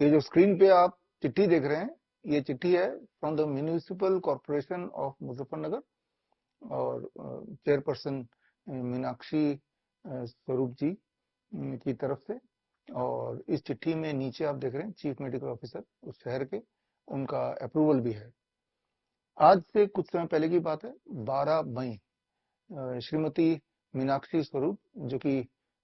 ये जो स्क्रीन पे आप चिट्ठी देख रहे हैं, ये चिट्ठी है from the municipal corporation of Muzaffarnagar और चेयरपर्सन मीनाक्षी स्वरूप जी की तरफ से। और इस चिट्ठी में नीचे आप देख रहे हैं चीफ मेडिकल ऑफिसर उस शहर के, उनका अप्रूवल भी है। आज से कुछ समय पहले की बात है, 12 मई, श्रीमती मीनाक्षी स्वरूप जो कि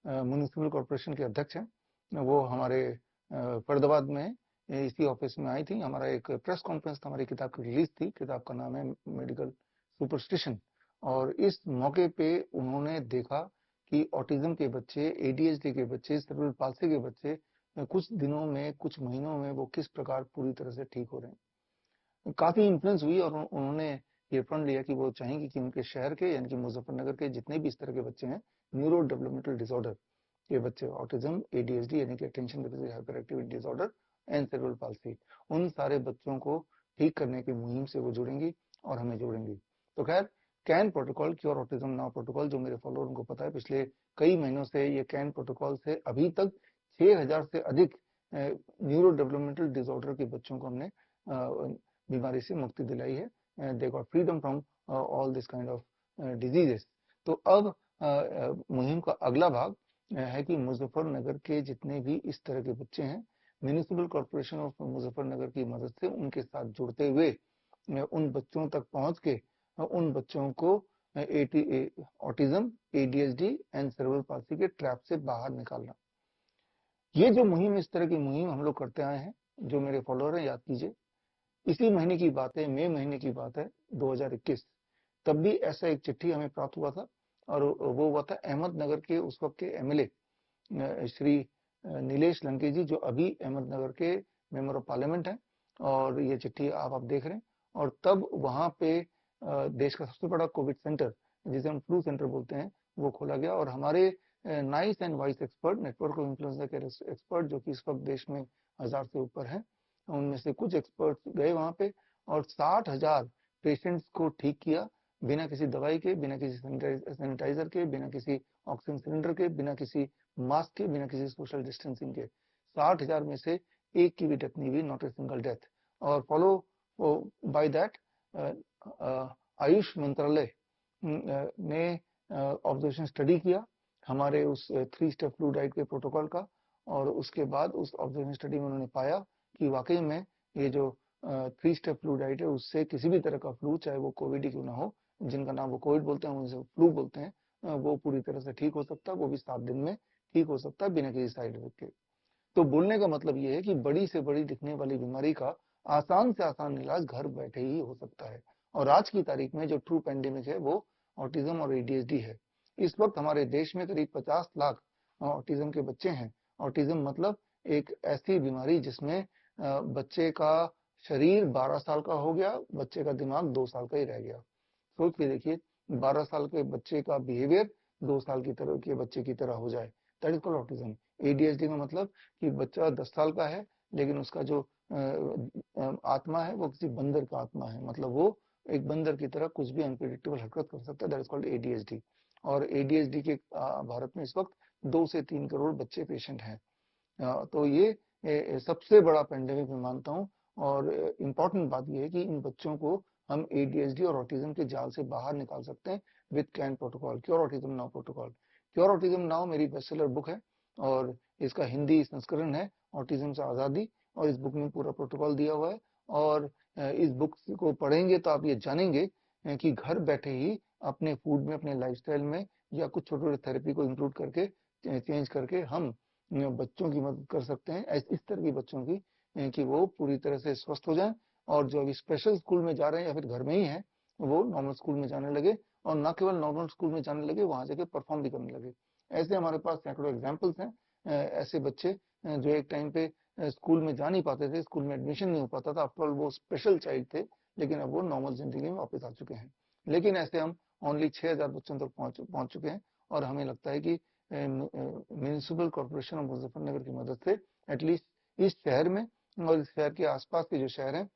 म्यूनिसिपल कॉर्पोरेशन के अध्यक्ष हैं, वो हमारे फरीदाबाद में इसी ऑफिस में आई थी। हमारा एक प्रेस कॉन्फ्रेंस था, हमारी किताब की रिलीज थी। किताब का नाम है मेडिकल सुपरस्टिशन। और इस मौके पे उन्होंने देखा कि ऑटिज्म के बच्चे, एडीएचडी के बच्चे, सेरेब्रल पाल्सी के बच्चे कुछ दिनों में, कुछ महीनों में वो किस प्रकार पूरी तरह से ठीक हो रहे हैं। काफी इन्फ्लुएंस हुई और उन्होंने ये प्रण लिया कि वो चाहेंगे कि उनके शहर के यानी कि मुजफ्फरनगर के जितने भी इस तरह के बच्चे हैं, न्यूरो डेवलपमेंटल डिसऑर्डर के बच्चे, ऑटिज्म, एडीएचडी यानी कि attention deficit hyper activity disorder and cerebral palsy, उन सारे बच्चों को ठीक करने की मुहिम से वो जुड़ेंगी और हमें जोड़ेंगी। तो खैर, can protocol, cure autism now protocol, जो मेरे फॉलोअर उनको पता है, पिछले कई महीनों से ये कैन प्रोटोकॉल से अभी तक 6000 से अधिक न्यूरो डेवलपमेंटल डिसऑर्डर के बच्चों को हमने बीमारी से मुक्ति दिलाई है। They got freedom from all this kind of diseases. तो अब मुहिम का अगला भाग है कि मुजफ्फरनगर के जितने भी इस तरह के बच्चे हैं, म्यूनिसिपल कॉर्पोरेशन ऑफ मुजफ्फरनगर की मदद से उनके साथ जुड़ते हुए उन बच्चों तक पहुंच के उन बच्चों को autism, ADHD and cerebral palsy के ट्रैप से बाहर निकालना। ये जो मुहिम, इस तरह की मुहिम हम लोग करते आए हैं। जो मेरे फॉलोअर हैं, याद कीजिए, इसी महीने की बात है, मई महीने की बात है 2021, तब भी ऐसा एक चिट्ठी हमें प्राप्त हुआ था और वो हुआ था अहमदनगर के उस वक्त के एमएलए श्री नीलेश लंके जी, जो अभी अहमदनगर के मेंबर ऑफ पार्लियामेंट हैं। और ये चिट्ठी आप देख रहे हैं। और तब वहां पे देश का सबसे बड़ा कोविड सेंटर, जिसे हम फ्लू सेंटर बोलते हैं, वो खोला गया। और हमारे nice and vice expert, network of influenza के एक्सपर्ट, जो कि इस वक्त देश में 1000 से ऊपर हैं, उनमें से कुछ एक्सपर्ट्स गए वहां पे और 60,000 पेशेंट्स को ठीक किया, बिना किसी दवाई के, बिना किसी सैनिटाइजर के, बिना किसी ऑक्सीजन सिलेंडर के, बिना किसी मास्क के, बिना किसी सोशल डिस्टेंसिंग के। 60,000 में से एक की भी डेथ नहीं हुई, नॉट ए सिंगल डेथ। और फॉलो बाय दैट आयुष मंत्रालय ने ऑब्जर्वेशन स्टडी किया हमारे उस 3 स्टेप फ्लू डाइट के प्रोटोकॉल का। और उसके बाद उस ऑब्जर्वेशन स्टडी में उन्होंने पाया कि वाकई में ये जो 3 स्टेप फ्लू डाइट है, उससे किसी भी तरह का फ्लू, चाहे वो कोविड ही क्यों ना हो, जिनका नाम वो कोविड बोलते हैं, उनसे फ्लू बोलते हैं, वो पूरी तरह से ठीक हो सकता है, वो भी 7 दिन में ठीक हो सकता है, बिना किसी साइड इफेक्ट के। तो बोलने का मतलब ये है कि बड़ी से बड़ी दिखने वाली बीमारी का आसान से आसान इलाज घर बैठे ही हो सकता है। और आज की तारीख में जो ट्रू पेंडेमिक है, वो ऑटिज्म और एडीएचडी है। इस वक्त हमारे देश में करीब 50 लाख ऑटिज्म के बच्चे हैं। ऑटिज्म मतलब एक ऐसी बीमारी जिसमें बच्चे का शरीर 12 साल का हो गया, बच्चे का दिमाग 2 साल का ही रह गया। सोच के देखिए, 12 साल के बच्चे का बिहेवियर 2 साल की तरह के बच्चे की तरह हो जाए, that is called autism. ADHD का मतलब कि बच्चा 10 साल का है, लेकिन उसका जो आत्मा है वो किसी बंदर का आत्मा है, मतलब वो एक बंदर की तरह कुछ भी अनप्रेडिक्टेबल हरकत कर सकता है, दैट इज कॉल्ड एडीएचडी। और एडीएचडी के भारत में इस वक्त 2 से 3 करोड़ बच्चे पेशेंट हैं। तो ये सबसे बड़ा पेंडेमिक मैं मानता हूँ। और इम्पॉर्टेंट बात यह है कि इन बच्चों को हम एडीएचडी और ऑटिज्म के जाल से बाहर निकाल सकते हैं with can protocol, cure autism now protocol. Cure autism now मेरी बेस्टसेलर बुक है और इसका हिंदी संस्करण है ऑटिज्म से आजादी। और इस बुक में पूरा प्रोटोकॉल दिया हुआ है। और इस बुक को पढ़ेंगे तो आप ये जानेंगे कि घर बैठे ही अपने फूड में, अपने लाइफस्टाइल में, या कुछ छोटे छोटे थेरेपी को इंक्लूड करके, चेंज करके हम बच्चों की मदद कर सकते हैं, इस तरह के बच्चों की, कि वो पूरी तरह से स्वस्थ हो जाएं। और जो अभी स्पेशल स्कूल में जा रहे हैं या फिर घर में ही हैं, वो नॉर्मल स्कूल में जाने लगे। और न केवल नॉर्मल स्कूल में जाने लगे, वहां जाके परफॉर्म भी करने लगे। ऐसे हमारे पास सैकड़ों एग्जाम्पल्स हैं। ऐसे बच्चे जो एक टाइम पे स्कूल में जा नहीं पाते थे, स्कूल में एडमिशन नहीं हो पाता था, आफ्टर ऑल वो स्पेशल चाइल्ड थे, लेकिन अब वो नॉर्मल जिंदगी में वापस आ चुके हैं। लेकिन ऐसे हम ओनली 6000 बच्चों तक पहुंच चुके हैं। और हमें लगता है कि म्यूनिसिपल कॉर्पोरेशन ऑफ मुजफ्फरनगर की मदद से एटलीस्ट इस शहर में और इस शहर के आसपास के जो शहर हैं,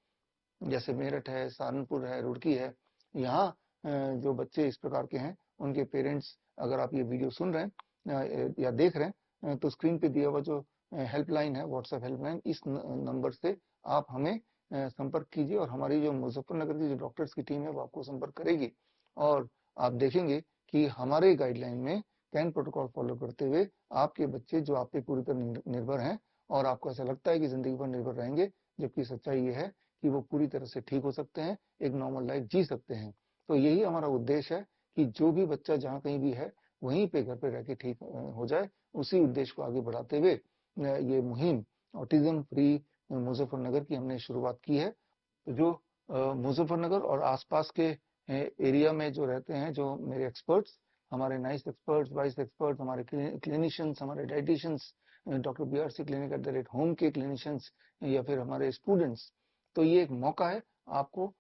जैसे मेरठ है, सहारनपुर है, रुड़की है, यहाँ जो बच्चे इस प्रकार के हैं, उनके पेरेंट्स, अगर आप ये वीडियो सुन रहे हैं या देख रहे हैं, तो स्क्रीन पे दिया हुआ जो हेल्पलाइन है, व्हाट्सएप हेल्पलाइन, इस नंबर से आप हमें संपर्क कीजिए और हमारी जो मुजफ्फरनगर की जो डॉक्टर्स की टीम है वो आपको संपर्क करेगी और आप देखेंगे कि हमारे गाइडलाइन में कैन प्रोटोकॉल फॉलो करते हुए आपके बच्चे जो आप पे पूरी तरह निर्भर हैं और आपको ऐसा लगता है कि जिंदगी पर निर्भर रहेंगे, जबकि सच्चाई ये है कि वो पूरी तरह से ठीक हो सकते हैं, एक नॉर्मल लाइफ जी सकते हैं। तो यही हमारा उद्देश्य है कि जो भी बच्चा जहाँ कहीं भी है वहीं पे घर पे रह के ठीक हो जाए। उसी उद्देश्य को आगे बढ़ाते हुए ये मुहिम ऑटिज्म फ्री मुजफ्फरनगर की हमने शुरुआत की है। तो जो मुजफ्फरनगर और आसपास के एरिया में जो रहते हैं, जो मेरे एक्सपर्ट्स, हमारे नाइस एक्सपर्ट्स, वाइस एक्सपर्ट्स, हमारे क्लिनिशियंस, हमारे dietitians, doctor BRC clinic @home के क्लिनिशियंस या फिर हमारे स्टूडेंट्स, तो ये एक मौका है आपको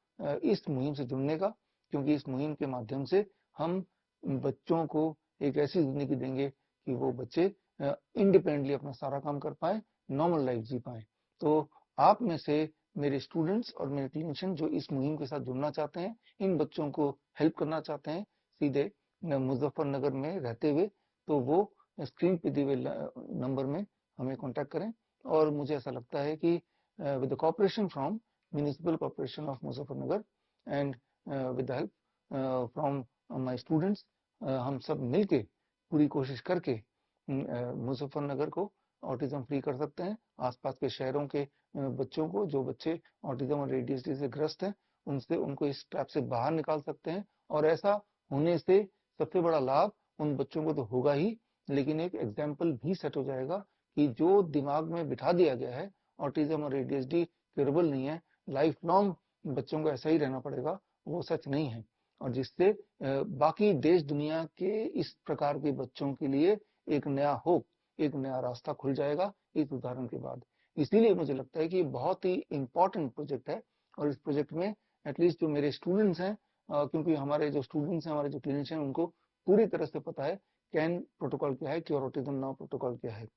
इस मुहिम से जुड़ने का, क्योंकि इस मुहिम के माध्यम से हम बच्चों को एक ऐसी जिंदगी देंगे कि वो बच्चे इंडिपेंडेंटली अपना सारा काम कर पाए, नॉर्मल लाइफ जी पाए। तो आप में से मेरे स्टूडेंट्स और मेरे क्लिनिशियन जो इस मुहिम के साथ जुड़ना चाहते हैं, इन बच्चों को हेल्प करना चाहते हैं सीधे मुजफ्फरनगर में रहते हुए, तो वो स्क्रीन पे दिए हुए नंबर में हमें कांटेक्ट करें। और मुझे ऐसा लगता है कि with the cooperation from municipal corporation of Muzaffarnagar and with the help from my students, हम सब मिलके पूरी कोशिश करके मुजफ्फरनगर को ऑटिज्म फ्री कर सकते हैं। आसपास के शहरों के बच्चों को, जो बच्चे ऑटिज्म और ADHD से ग्रस्त हैं, उनसे उनको इस ट्रैप से बाहर निकाल सकते हैं। और ऐसा होने से सबसे बड़ा लाभ उन बच्चों को तो होगा ही, लेकिन एक एग्जाम्पल भी सेट हो जाएगा कि जो दिमाग में बिठा दिया गया है ऑटिज्म और ADHD क्यूरेबल नहीं है, लाइफ लॉन्ग बच्चों को ऐसा ही रहना पड़ेगा, वो सच नहीं है। और जिससे बाकी देश दुनिया के इस प्रकार के बच्चों के लिए एक नया होप, एक नया रास्ता खुल जाएगा इस उदाहरण के बाद। इसीलिए मुझे लगता है कि बहुत ही इंपॉर्टेंट प्रोजेक्ट है और इस प्रोजेक्ट में एटलीस्ट जो मेरे स्टूडेंट्स हैं, क्योंकि हमारे जो स्टूडेंट्स हैं, हमारे जो क्लिनिशियन, उनको पूरी तरह से पता है कैन प्रोटोकॉल क्या है, क्योर ऑटिज्म नाउ प्रोटोकॉल क्या है।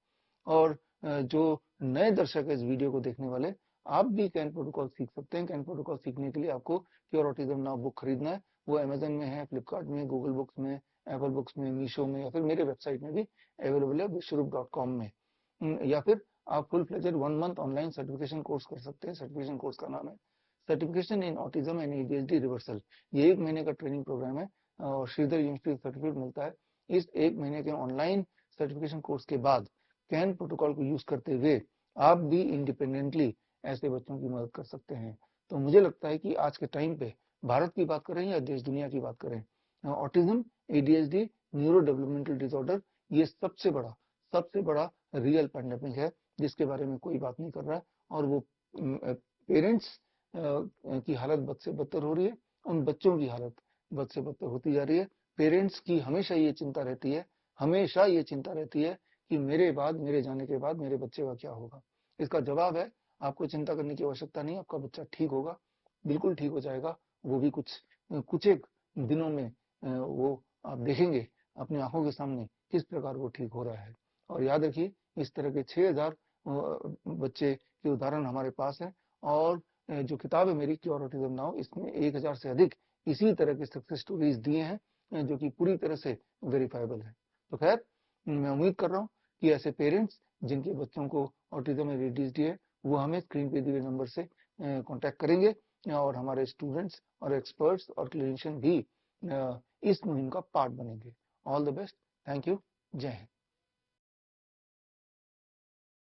और जो नए दर्शक है इस वीडियो को देखने वाले, आप भी कैन प्रोटोकॉल सीख सकते हैं। कैन प्रोटोकॉल सीखने के लिए आपको क्योर ऑटिज्म नाउ बुक खरीदना है। वो अमेजन में है, फ्लिपकार्ट में, गूगल बुक्स में, एप्पल बुक्स में, मीशो में, या फिर मेरे वेबसाइट में भी अवेलेबल है विश्वरूप.com में। या फिर आप full fledged 1 month online certification course कर सकते हैं। सर्टिफिकेशन कोर्स का नाम है certification in autism and ADHD reversal. ये 1 महीने का ट्रेनिंग प्रोग्राम है और श्रीधर यूनिवर्सिटी सर्टिफिकेट मिलता है। इस 1 महीने के ऑनलाइन सर्टिफिकेशन कोर्स के बाद कैन प्रोटोकॉल को यूज करते हुए आप भी इंडिपेंडेंटली ऐसे बच्चों की मदद कर सकते हैं। तो मुझे लगता है कि आज के टाइम पे भारत की बात करें या देश दुनिया की बात करें, autism, ADHD, neuro developmental disorder, ये सबसे बड़ा रियल पैंडेमिक है जिसके बारे में कोई बात नहीं कर रहा है। और वो पेरेंट्स की हालत बद से बदतर हो रही है, उन बच्चों की हालत बद से बदतर होती जा रही है। पेरेंट्स की हमेशा ये चिंता रहती है, हमेशा ये चिंता रहती है कि मेरे बाद, मेरे जाने के बाद मेरे बच्चे का क्या होगा। इसका जवाब है, आपको चिंता करने की आवश्यकता नहीं, आपका बच्चा ठीक होगा, बिल्कुल ठीक हो जाएगा। वो भी कुछ एक दिनों में वो आप देखेंगे अपनी आंखों के सामने किस प्रकार वो ठीक हो रहा है। और याद रखिए, इस तरह के 6000 बच्चे के उदाहरण हमारे पास है। और जो किताब है मेरी क्योर ऑटिज्म नाउ, इसमें 1000 से अधिक इसी तरह के सक्सेस स्टोरीज दिए हैं जो कि पूरी तरह से वेरीफाइबल है। तो खैर, मैं उम्मीद कर रहा हूँ कि ऐसे पेरेंट्स जिनके बच्चों को ऑटिज्म या ADHD है, वो हमें स्क्रीन पे दिए नंबर से कांटेक्ट करेंगे और हमारे स्टूडेंट्स और एक्सपर्ट्स और क्लिनिशियन भी इस मुहिम का पार्ट बनेंगे। All the best, thank you, जय हिंद।